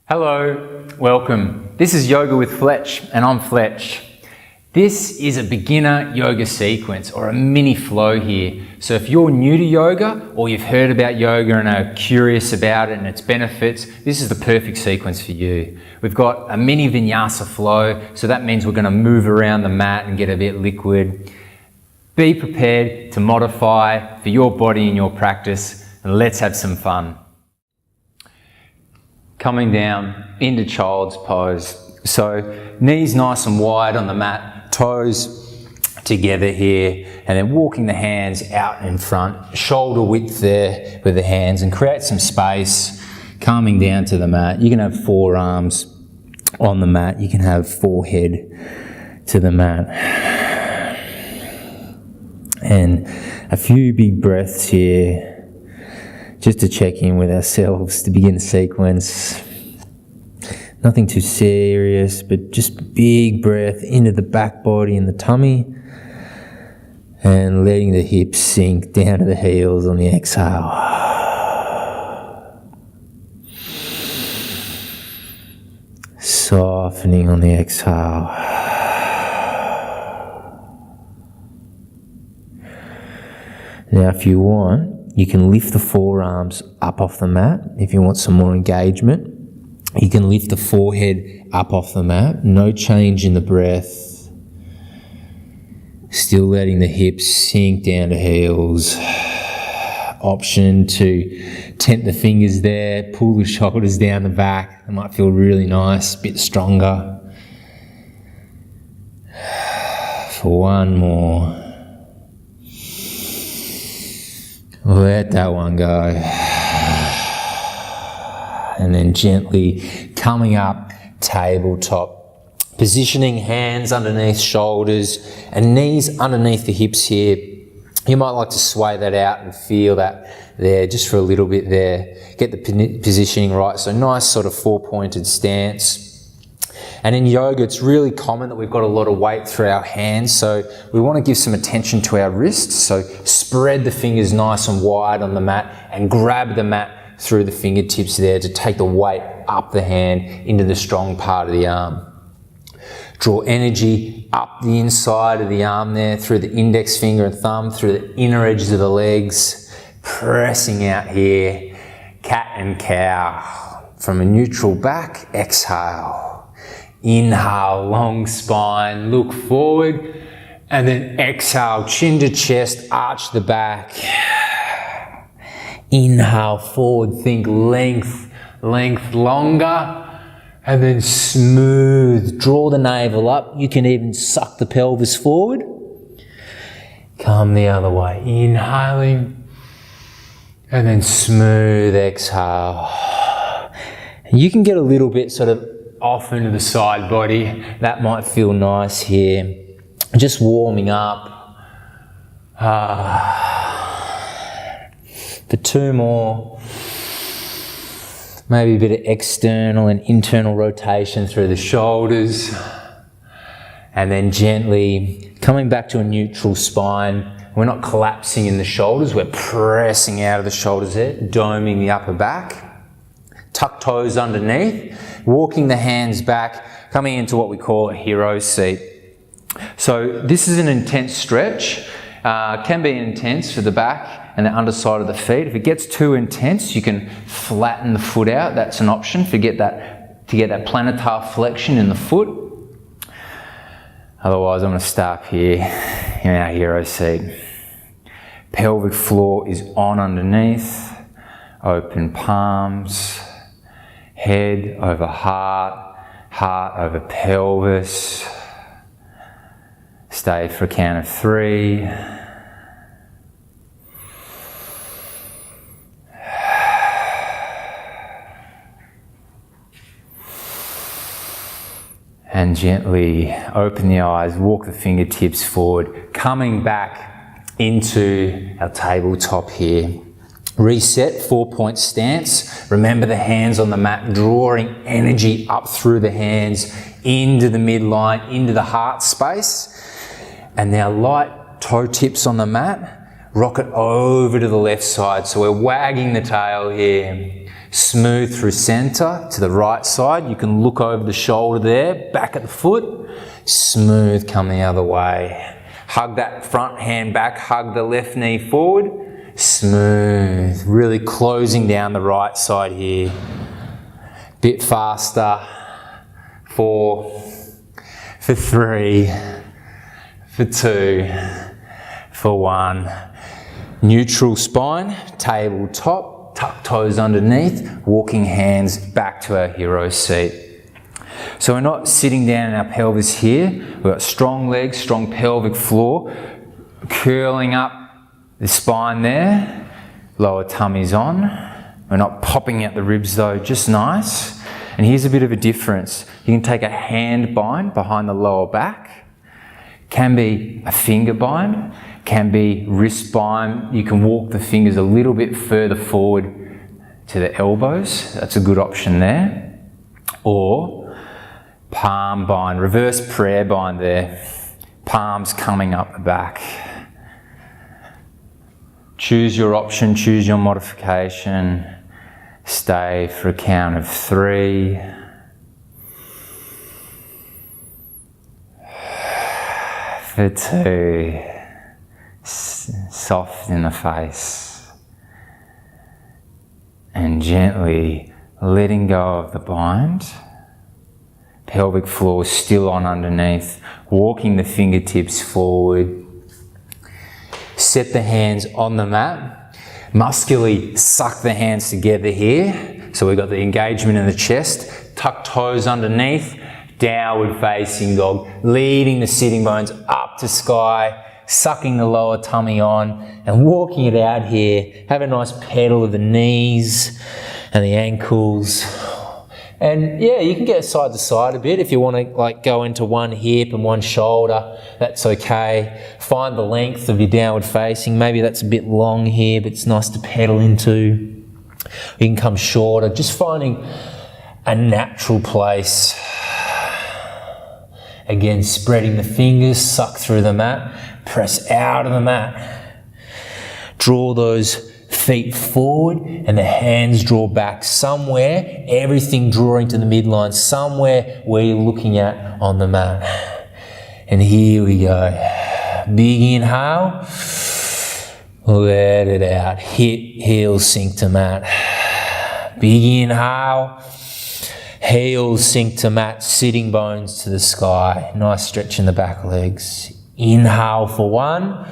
Hello, welcome. This is Yoga with Fletch, and I'm Fletch. This is a beginner yoga sequence or a mini flow here. So if you're new to yoga or you've heard about yoga and are curious about it and its benefits, this is the perfect sequence for you. We've got a mini vinyasa flow, so that means we're going to move around the mat and get a bit liquid. Be prepared to modify for your body and your practice, and let's have some fun. Coming down into child's pose. So knees nice and wide on the mat, toes together here, and then walking the hands out in front, shoulder width there with the hands, and create some space, coming down to the mat. You can have forearms on the mat, you can have forehead to the mat. And a few big breaths here, just to check in with ourselves to begin the sequence. Nothing too serious, but just big breath into the back body and the tummy, and letting the hips sink down to the heels on the exhale. Softening on the exhale. Now if you want, you can lift the forearms up off the mat. If you want some more engagement, you can lift the forehead up off the mat. No change in the breath. Still letting the hips sink down to heels. Option to tent the fingers there, pull the shoulders down the back. It might feel really nice, a bit stronger. For one more. Let that one go. And then gently coming up, tabletop. Positioning hands underneath shoulders and knees underneath the hips here. You might like to sway that out and feel that there just for a little bit there. Get the positioning right. So nice sort of four-pointed stance. And in yoga, it's really common that we've got a lot of weight through our hands, so we want to give some attention to our wrists. So spread the fingers nice and wide on the mat and grab the mat through the fingertips there to take the weight up the hand into the strong part of the arm. Draw energy up the inside of the arm there through the index finger and thumb, through the inner edges of the legs, pressing out here, cat and cow. From a neutral back, exhale. Inhale, long spine, look forward, and then exhale, chin to chest, arch the back. Inhale, forward, think length longer, and then smooth, draw the navel up. You can even suck the pelvis forward. Come the other way, inhaling, and then smooth exhale. And you can get a little bit sort of off into the side body. That might feel nice here. Just warming up. For two more. Maybe a bit of external and internal rotation through the shoulders. And then gently coming back to a neutral spine. We're not collapsing in the shoulders. We're pressing out of the shoulders there, doming the upper back. Tuck toes underneath, walking the hands back, coming into what we call a hero seat. So this is an intense stretch, can be intense for the back and the underside of the feet. If it gets too intense, you can flatten the foot out. That's an option to get that plantar flexion in the foot. Otherwise, I'm going to start here in our hero seat. Pelvic floor is on underneath, open palms. Head over heart, heart over pelvis. Stay for a count of 3. And gently open the eyes, walk the fingertips forward, coming back into our tabletop here. Reset, 4-point stance. Remember the hands on the mat, drawing energy up through the hands, into the midline, into the heart space. And now light toe tips on the mat. Rock it over to the left side. So we're wagging the tail here. Smooth through center to the right side. You can look over the shoulder there, back at the foot. Smooth coming the other way. Hug that front hand back, hug the left knee forward. Smooth, really closing down the right side here. Bit faster. 4, for 3, for 2, for 1. Neutral spine, tabletop, tuck toes underneath, walking hands back to our hero seat. So we're not sitting down in our pelvis here. We've got strong legs, strong pelvic floor, curling up the spine there, lower tummy's on. We're not popping out the ribs though, just nice. And here's a bit of a difference. You can take a hand bind behind the lower back. Can be a finger bind, can be wrist bind. You can walk the fingers a little bit further forward to the elbows. That's a good option there. Or palm bind, reverse prayer bind there. Palms coming up the back. Choose your option, choose your modification. Stay for a count of 3. For 2. Soft in the face. And gently letting go of the bind. Pelvic floor still on underneath. Walking the fingertips forward. Set the hands on the mat. Muscularly suck the hands together here. So we've got the engagement in the chest. Tuck toes underneath. Downward facing dog. Leading the sitting bones up to sky. Sucking the lower tummy on and walking it out here. Have a nice pedal of the knees and the ankles. And yeah, you can get side to side a bit if you want to like go into one hip and one shoulder. That's okay. Find the length of your downward facing. Maybe that's a bit long here, but it's nice to pedal into. You can come shorter. Just finding a natural place. Again, spreading the fingers, suck through the mat, press out of the mat. Draw those feet forward and the hands draw back somewhere, everything drawing to the midline, somewhere where you're looking at on the mat. And here we go. Big inhale, let it out. Hip, heels sink to mat. Big inhale, heels sink to mat, sitting bones to the sky. Nice stretch in the back legs. Inhale for 1.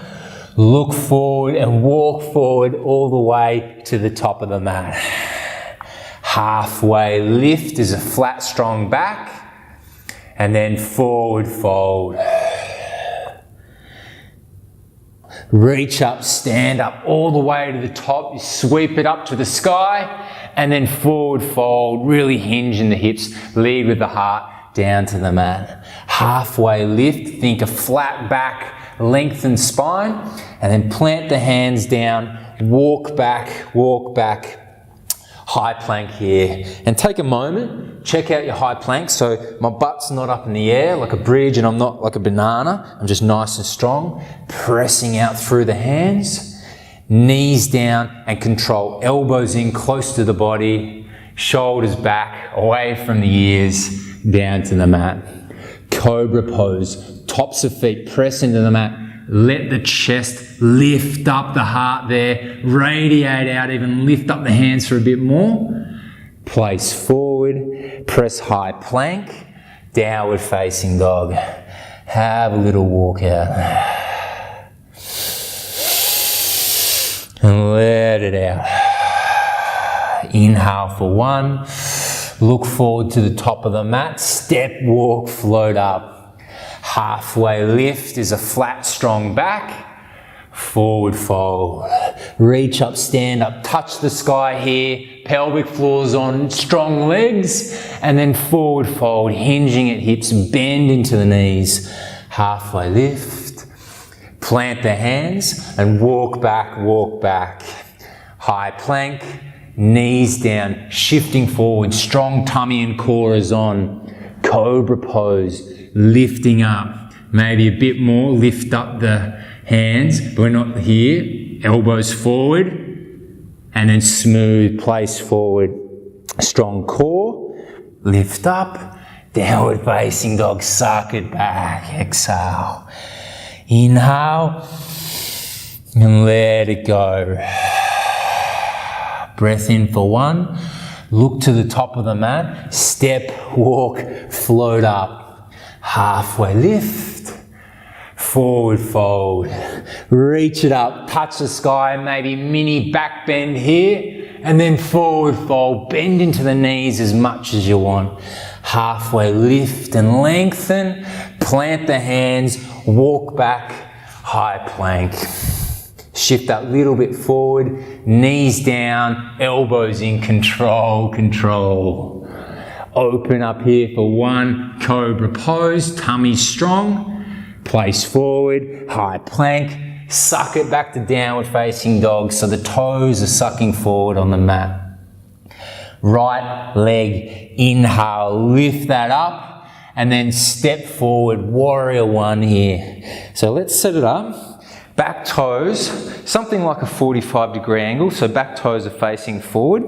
Look forward and walk forward all the way to the top of the mat. Halfway lift is a flat, strong back. And then forward fold. Reach up, stand up all the way to the top. You sweep it up to the sky. And then forward fold. Really hinge in the hips. Lead with the heart down to the mat. Halfway lift. Think a flat back. Lengthen spine, and then plant the hands down, walk back, high plank here. And take a moment, check out your high plank. So my butt's not up in the air like a bridge and I'm not like a banana. I'm just nice and strong, pressing out through the hands, knees down and control, elbows in close to the body, shoulders back, away from the ears, down to the mat. Cobra pose, tops of feet press into the mat. Let the chest lift up the heart there. Radiate out, even lift up the hands for a bit more. Place forward, press high plank, downward facing dog. Have a little walk out. And let it out. Inhale for 1. Look forward to the top of the mat. Step, walk, float up. Halfway lift is a flat, strong back. Forward fold. Reach up, stand up, touch the sky here. Pelvic floors on, strong legs. And then forward fold, hinging at hips, bend into the knees. Halfway lift. Plant the hands and walk back, High plank. Knees down, shifting forward, strong tummy and core is on. Cobra pose, lifting up. Maybe a bit more, lift up the hands, but we're not here. Elbows forward, and then smooth, place forward, strong core, lift up, downward facing dog, suck it back, exhale. Inhale, and let it go. Breath in for 1, look to the top of the mat, step, walk, float up, halfway lift, forward fold, reach it up, touch the sky, maybe mini back bend here, and then forward fold, bend into the knees as much as you want. Halfway lift and lengthen, plant the hands, walk back, high plank. Shift that little bit forward, knees down, elbows in, control, control. Open up here for 1, cobra pose, tummy strong, place forward, high plank, suck it back to downward facing dog so the toes are sucking forward on the mat. Right leg, inhale, lift that up, and then step forward, warrior 1 here. So let's set it up. Back toes, something like a 45-degree angle, so back toes are facing forward.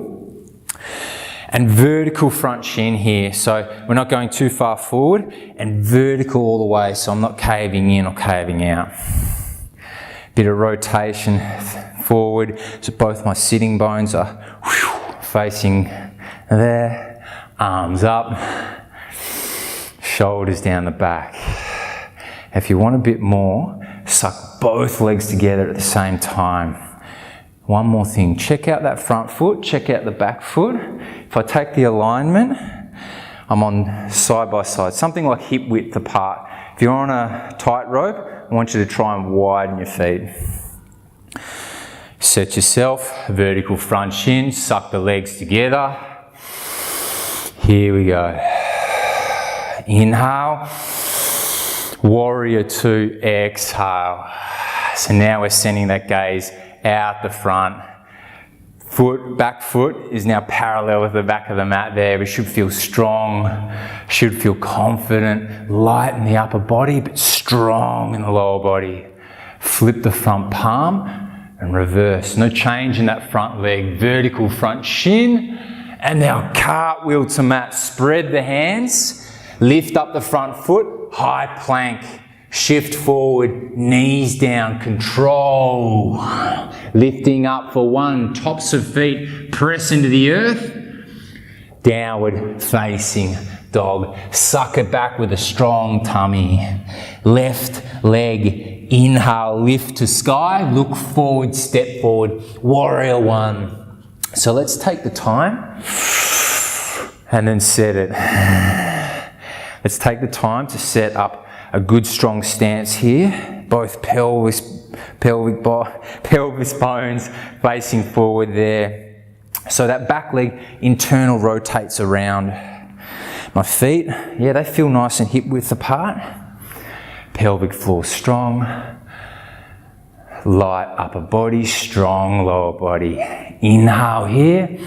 And vertical front shin here, so we're not going too far forward, and vertical all the way, so I'm not caving in or caving out. Bit of rotation forward, so both my sitting bones are facing there, arms up, shoulders down the back. If you want a bit more, suck both legs together at the same time. One more thing, check out that front foot, check out the back foot. If I take the alignment, I'm on side by side, something like hip width apart. If you're on a tightrope, I want you to try and widen your feet. Set yourself, vertical front shin, suck the legs together. Here we go. Inhale, warrior 2, exhale. So now we're sending that gaze out the front. Back foot is now parallel with the back of the mat there. We should feel strong, should feel confident, light in the upper body, but strong in the lower body. Flip the front palm and reverse. No change in that front leg. Vertical front shin. And now cartwheel to mat. Spread the hands. Lift up the front foot. High plank. Shift forward. Knees down. Control. Lifting up for 1. Tops of feet press into the earth. Downward facing dog. Suck it back with a strong tummy. Left leg. Inhale, lift to sky. Look forward, step forward. Warrior 1. So let's take the time and then set it. Let's take the time to set up a good strong stance here. Both pelvis bones facing forward there. So that back leg internal rotates around. My feet, yeah, they feel nice and hip width apart. Pelvic floor strong. Light upper body, strong lower body. Inhale here.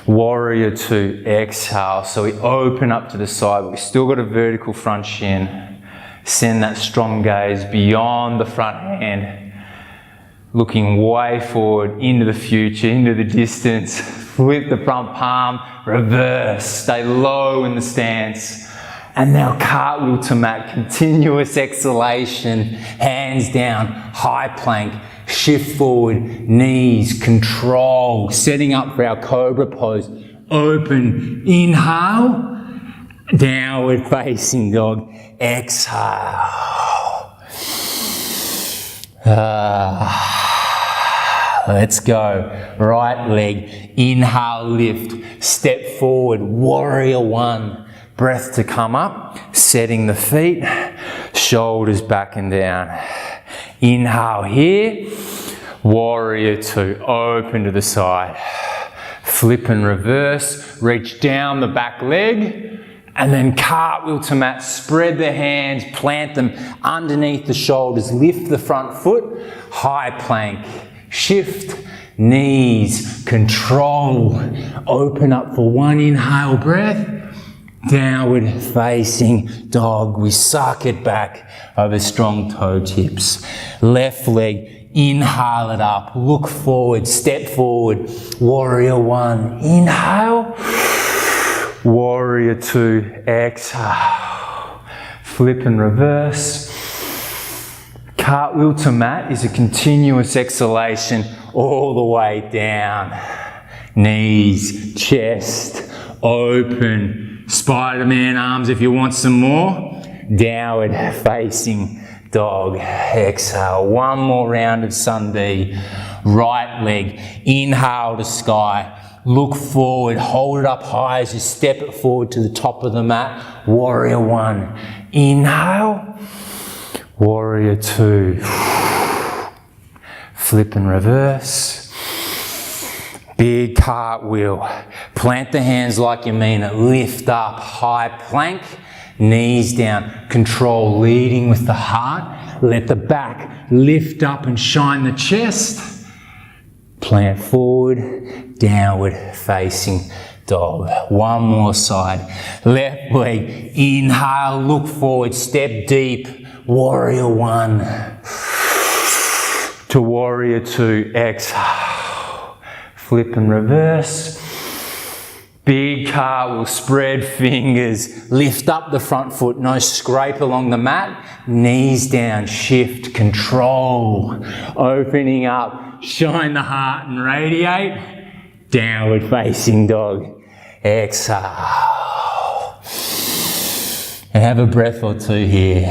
Warrior 2, exhale. So we open up to the side, but we've still got a vertical front shin. Send that strong gaze beyond the front hand. Looking way forward into the future, into the distance. Flip the front palm, reverse. Stay low in the stance. And now cartwheel to mat, continuous exhalation, hands down, high plank, shift forward, knees, control, setting up for our cobra pose. Open, inhale, downward facing dog, exhale. Let's go. Right leg, inhale, lift, step forward, warrior 1. Breath to come up, setting the feet, shoulders back and down. Inhale here, warrior 2, open to the side. Flip and reverse, reach down the back leg, and then cartwheel to mat. Spread the hands, plant them underneath the shoulders, lift the front foot, high plank, shift, knees, control. Open up for 1 inhale breath. Downward facing dog. We suck it back over strong toe tips. Left leg, inhale it up, look forward, step forward, warrior one, inhale, warrior two, exhale, flip and reverse. Cartwheel to mat is a continuous exhalation all the way down. Knees, chest, open, Spider-Man arms if you want some more. Downward facing dog, exhale. One more round of sun D. Right leg, inhale to sky. Look forward, hold it up high as you step it forward to the top of the mat. Warrior one, inhale. Warrior two. Flip and reverse. Big cartwheel. Plant the hands like you mean it. Lift up, high plank. Knees down. Control, leading with the heart. Let the back lift up and shine the chest. Plant forward, downward facing dog. One more side. Left leg, inhale, look forward, step deep. Warrior one to warrior two, exhale. Flip and reverse. Big cartwheel, spread fingers, lift up the front foot, no scrape along the mat, knees down, shift, control, opening up, shine the heart and radiate, downward facing dog, exhale. And have a breath or two here.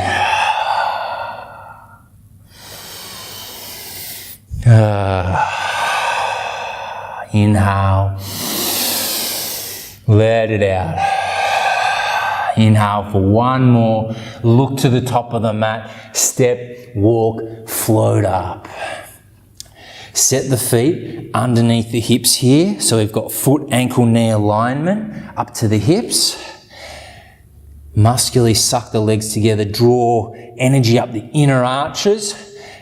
Inhale. Let it out. Inhale for one more. Look to the top of the mat. Step, walk, float up. Set the feet underneath the hips here. So we've got foot, ankle, knee alignment up to the hips. Muscularly suck the legs together. Draw energy up the inner arches.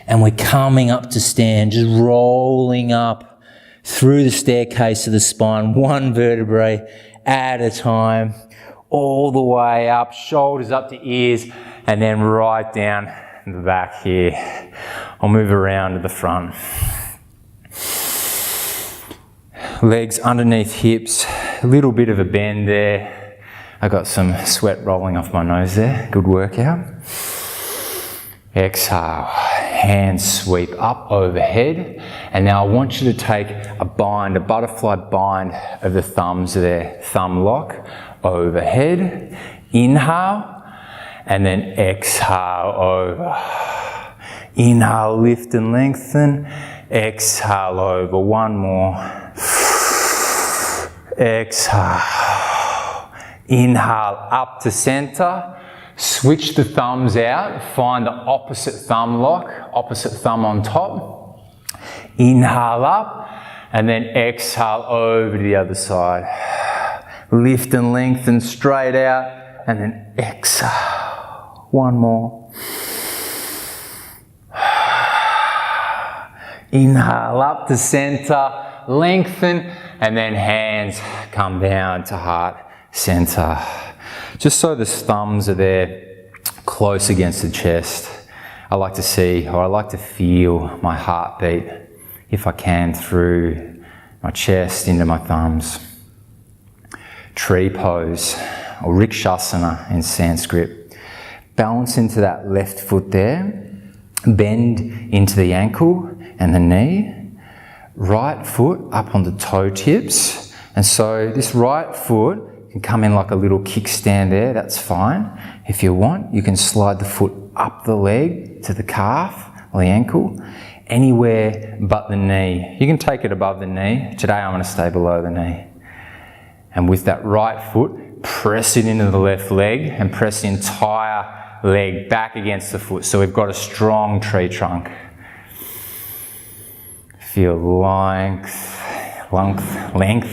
And we're coming up to stand. Just rolling up through the staircase of the spine. One vertebrae at a time, all the way up, shoulders up to ears, and then right down the back here. I'll move around to the front. Legs underneath hips, a little bit of a bend there. I got some sweat rolling off my nose there. Good workout. Exhale, hands sweep up overhead. And now I want you to take a bind, a butterfly bind of the thumbs there. Thumb lock overhead. Inhale, and then exhale over. Inhale, lift and lengthen. Exhale over. One more. Exhale. Inhale up to center. Switch the thumbs out, find the opposite thumb lock, opposite thumb on top. Inhale up, and then exhale over to the other side. Lift and lengthen straight out, and then exhale. One more. Inhale up to center, lengthen, and then hands come down to heart, center. Just so the thumbs are there close against the chest. I like to see, or I like to feel my heartbeat, if I can, through my chest into my thumbs. Tree pose, or Rikshasana in Sanskrit. Balance into that left foot there. Bend into the ankle and the knee. Right foot up on the toe tips. And so this right foot can come in like a little kickstand there, that's fine. If you want, you can slide the foot up the leg to the calf or the ankle, anywhere but the knee. You can take it above the knee. Today I'm going to stay below the knee. And with that right foot, press it into the left leg and press the entire leg back against the foot. So we've got a strong tree trunk. Feel length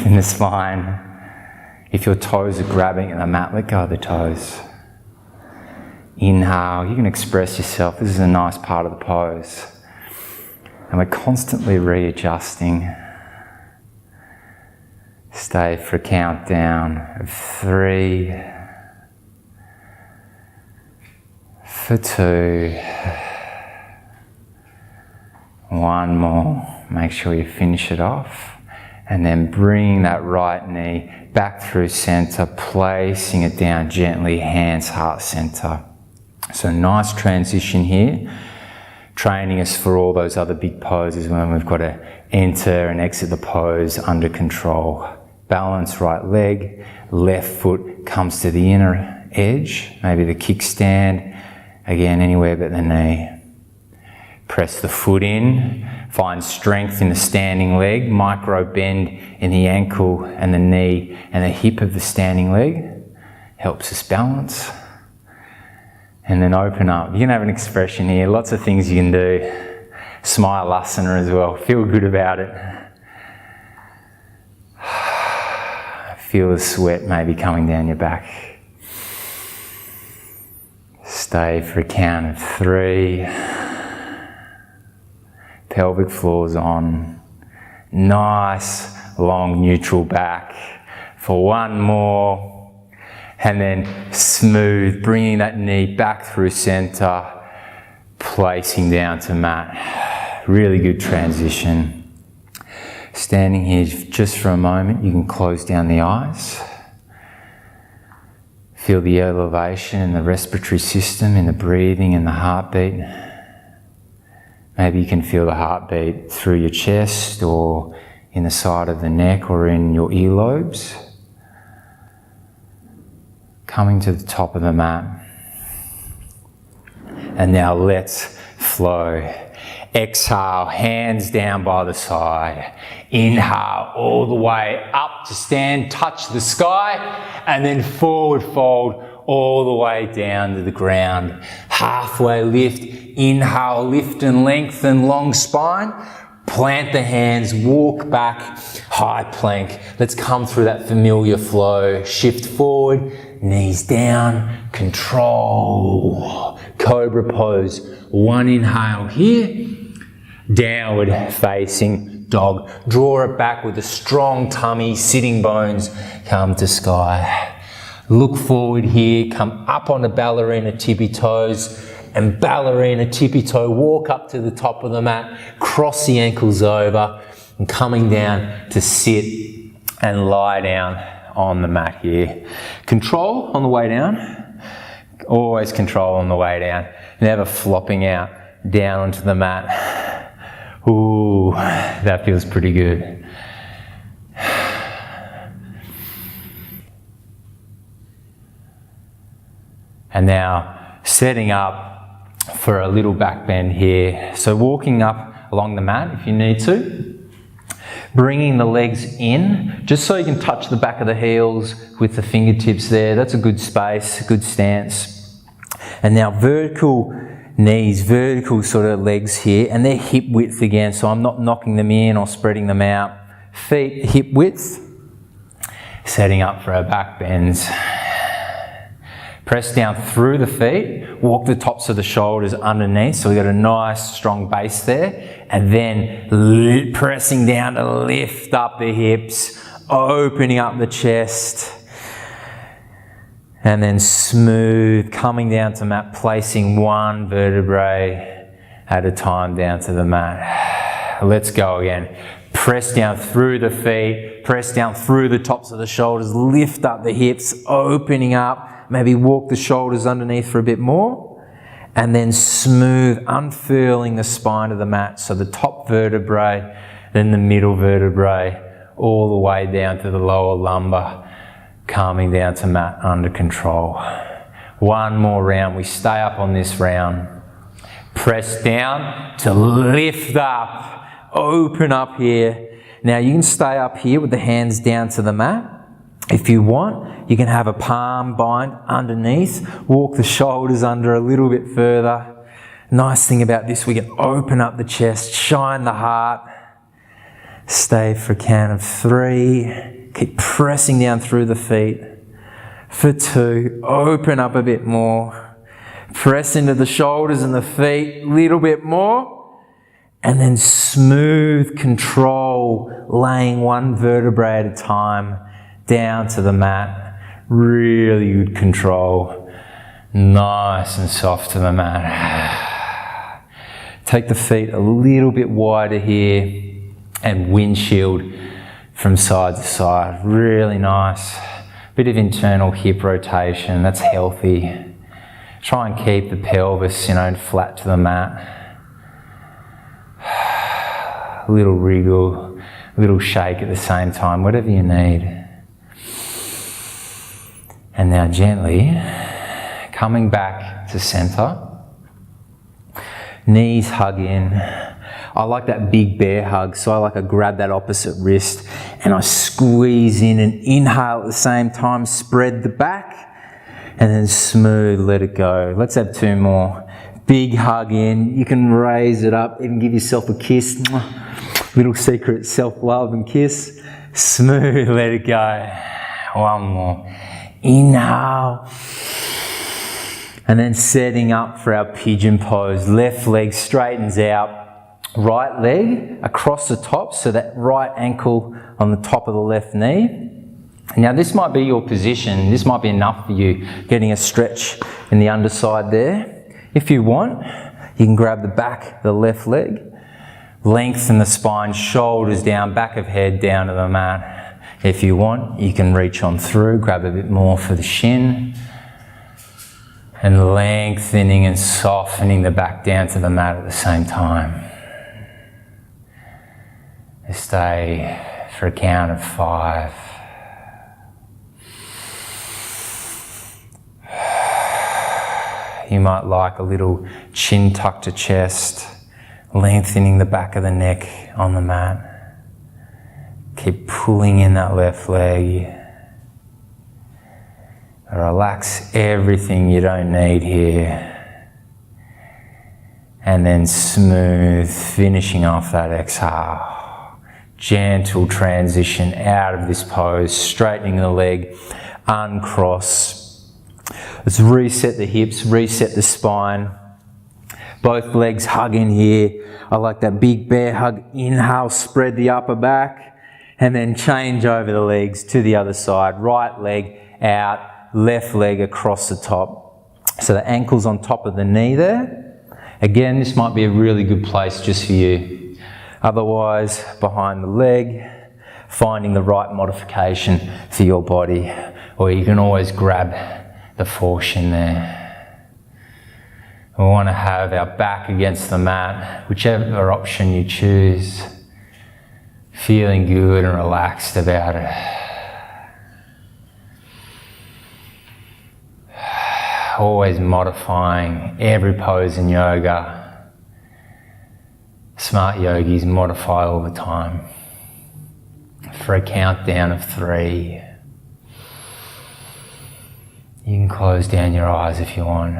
in the spine. If your toes are grabbing at the mat, let go of the toes. Inhale, you can express yourself. This is a nice part of the pose. And we're constantly readjusting. Stay for a countdown of 3, for 2, One more. Make sure you finish it off. And then bring that right knee back through center, placing it down gently, hands heart center. So nice transition here, training us for all those other big poses when we've got to enter and exit the pose under control. Balance right leg, left foot comes to the inner edge, maybe the kickstand, again anywhere but the knee. Press the foot in, find strength in the standing leg, micro bend in the ankle and the knee and the hip of the standing leg, helps us balance. And then open up. You can have an expression here, lots of things you can do. Smile asana as well, feel good about it. Feel the sweat maybe coming down your back. Stay for a count of 3. Pelvic floor's on. Nice, long, neutral back. For one more. And then smooth, bringing that knee back through center, placing down to mat. Really good transition. Standing here just for a moment, you can close down the eyes. Feel the elevation in the respiratory system, in the breathing and the heartbeat. Maybe you can feel the heartbeat through your chest or in the side of the neck or in your earlobes. Coming to the top of the mat. And now let's flow. Exhale, hands down by the side. Inhale all the way up to stand, touch the sky, and then forward fold all the way down to the ground. Halfway lift, inhale, lift and lengthen, long spine. Plant the hands, walk back, high plank. Let's come through that familiar flow. Shift forward, knees down, control. Cobra pose. One inhale here. Downward facing dog. Draw it back with a strong tummy, sitting bones, come to sky. Look forward here, come up on the ballerina tippy toes and ballerina tippy toe, walk up to the top of the mat, cross the ankles over and coming down to sit and lie down on the mat here. Control on the way down, always control on the way down, never flopping out down onto the mat. Ooh, that feels pretty good. And now setting up for a little back bend here. So walking up along the mat if you need to. Bringing the legs in, just so you can touch the back of the heels with the fingertips there. That's a good space, good stance. And now vertical knees, vertical sort of legs here, and they're hip width again, so I'm not knocking them in or spreading them out. Feet hip width. Setting up for our back bends. Press down through the feet, walk the tops of the shoulders underneath, so we've got a nice strong base there, and then pressing down to lift up the hips, opening up the chest, and then smooth, coming down to mat, placing one vertebrae at a time down to the mat. Let's go again. Press down through the feet, press down through the tops of the shoulders, lift up the hips, opening up, maybe walk the shoulders underneath for a bit more, and then smooth, unfurling the spine of the mat. So the top vertebrae, then the middle vertebrae, all the way down to the lower lumbar, calming down to mat under control. One more round. We stay up on this round. Press down to lift up, open up here. Now you can stay up here with the hands down to the mat. If you want, you can have a palm bind underneath, walk the shoulders under a little bit further. Nice thing about this, we can open up the chest, shine the heart. Stay for a count of 3. Keep pressing down through the feet. For 2, open up a bit more. Press into the shoulders and the feet, little bit more. And then smooth control, laying one vertebrae at a time down to the mat. Really good control. Nice and soft to the mat. Take the feet a little bit wider here and windshield from side to side. Really nice. Bit of internal hip rotation, that's healthy. Try and keep the pelvis, flat to the mat. A little wriggle, a little shake at the same time, whatever you need. And now gently coming back to center. Knees hug in. I like that big bear hug, so I grab that opposite wrist and I squeeze in and inhale at the same time, spread the back, and then smooth, let it go. Let's have 2 more. Big hug in. You can raise it up, even give yourself a kiss. Little secret self-love and kiss. Smooth, let it go. 1 more. Inhale. And then setting up for our pigeon pose. Left leg straightens out. Right leg across the top, so that right ankle on the top of the left knee. Now this might be your position. This might be enough for you, getting a stretch in the underside there. If you want, you can grab the back of the left leg. Lengthen the spine, shoulders down, back of head down to the mat. If you want, you can reach on through, grab a bit more for the shin. And lengthening and softening the back down to the mat at the same time. Stay for a count of 5. You might like a little chin tuck to chest, lengthening the back of the neck on the mat. Keep pulling in that left leg. Relax everything you don't need here. And then smooth, finishing off that exhale. Gentle transition out of this pose, straightening the leg, uncross. Let's reset the hips, reset the spine. Both legs hug in here. I like that big bear hug. Inhale, spread the upper back, and then change over the legs to the other side. Right leg out, left leg across the top. So the ankle's on top of the knee there. Again, this might be a really good place just for you. Otherwise, behind the leg, finding the right modification for your body. Or you can always grab the foreshin there. We want to have our back against the mat, whichever option you choose. Feeling good and relaxed about it. Always modifying every pose in yoga. Smart yogis modify all the time. For a countdown of 3. You can close down your eyes if you want.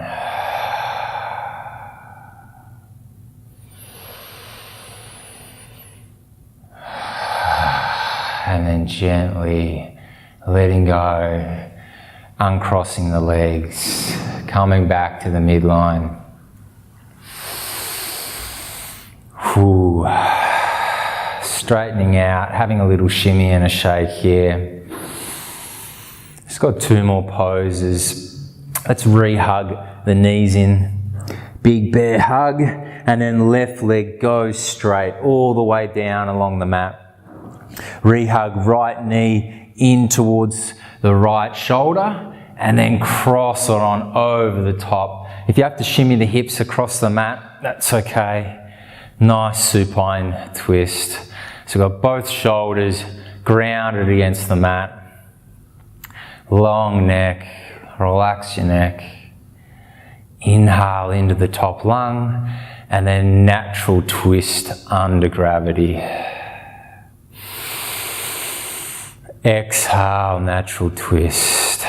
And then gently letting go, uncrossing the legs, coming back to the midline. Ooh. Straightening out, having a little shimmy and a shake here. Just got 2 more poses. Let's re-hug the knees in. Big bear hug, and then left leg goes straight all the way down along the mat. Re-hug right knee in towards the right shoulder, and then cross it on over the top. If you have to shimmy the hips across the mat, that's okay. Nice supine twist. So we've got both shoulders grounded against the mat. Long neck, relax your neck. Inhale into the top lung, and then natural twist under gravity. Exhale, natural twist.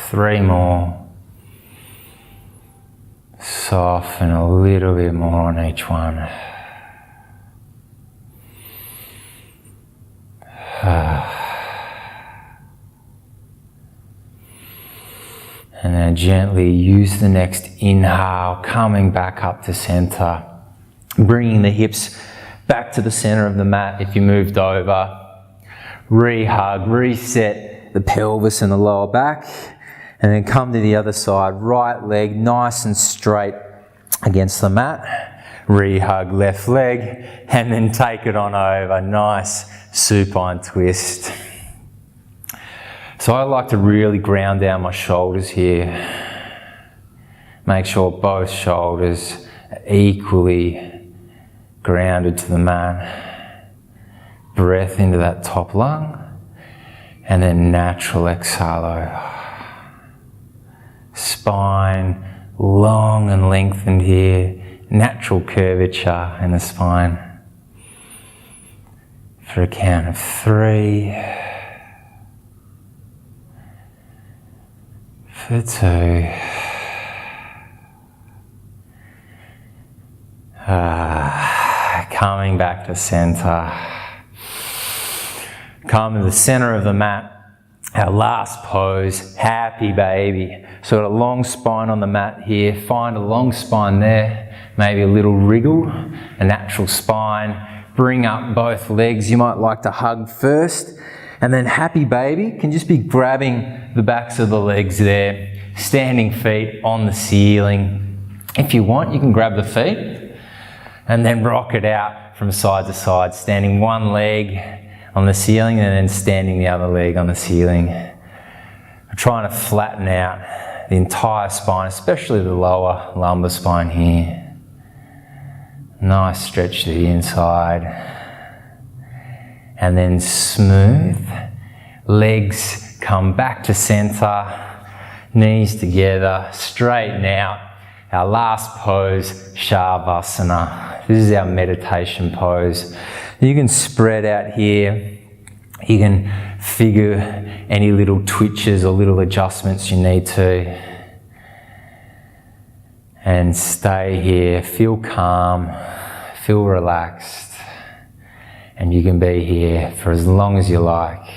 3 more. Soften a little bit more on each one. And then gently use the next inhale, coming back up to center. Bringing the hips back to the center of the mat if you moved over. Re-hug, reset the pelvis and the lower back. And then come to the other side, right leg nice and straight, against the mat, re-hug left leg, and then take it on over. Nice supine twist. So I like to really ground down my shoulders here. Make sure both shoulders are equally grounded to the mat. Breath into that top lung, and then natural exhale. Spine long and lengthened here. Natural curvature in the spine. For a count of 3. For 2. Coming back to center. Come to the center of the mat. Our last pose, happy baby. So got a long spine on the mat here. Find a long spine there. Maybe a little wriggle, a natural spine. Bring up both legs. You might like to hug first. And then happy baby can just be grabbing the backs of the legs there. Standing feet on the ceiling. If you want, you can grab the feet and then rock it out from side to side. Standing one leg on the ceiling and then standing the other leg on the ceiling. We're trying to flatten out the entire spine, especially the lower lumbar spine here. Nice stretch to the inside. And then smooth. Legs come back to center. Knees together. Straighten out. Our last pose, Shavasana. This is our meditation pose. You can spread out here. You can figure any little twitches or little adjustments you need to. And stay here. Feel calm. Feel relaxed. And you can be here for as long as you like.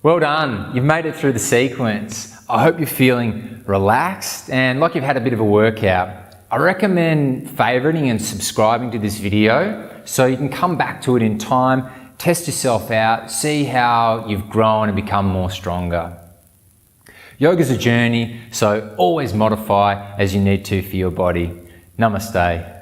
Well done, you've made it through the sequence. I hope you're feeling relaxed and like you've had a bit of a workout. I recommend favoriting and subscribing to this video so you can come back to it in time, test yourself out, see how you've grown and become more stronger. Yoga's a journey, so always modify as you need to for your body. Namaste.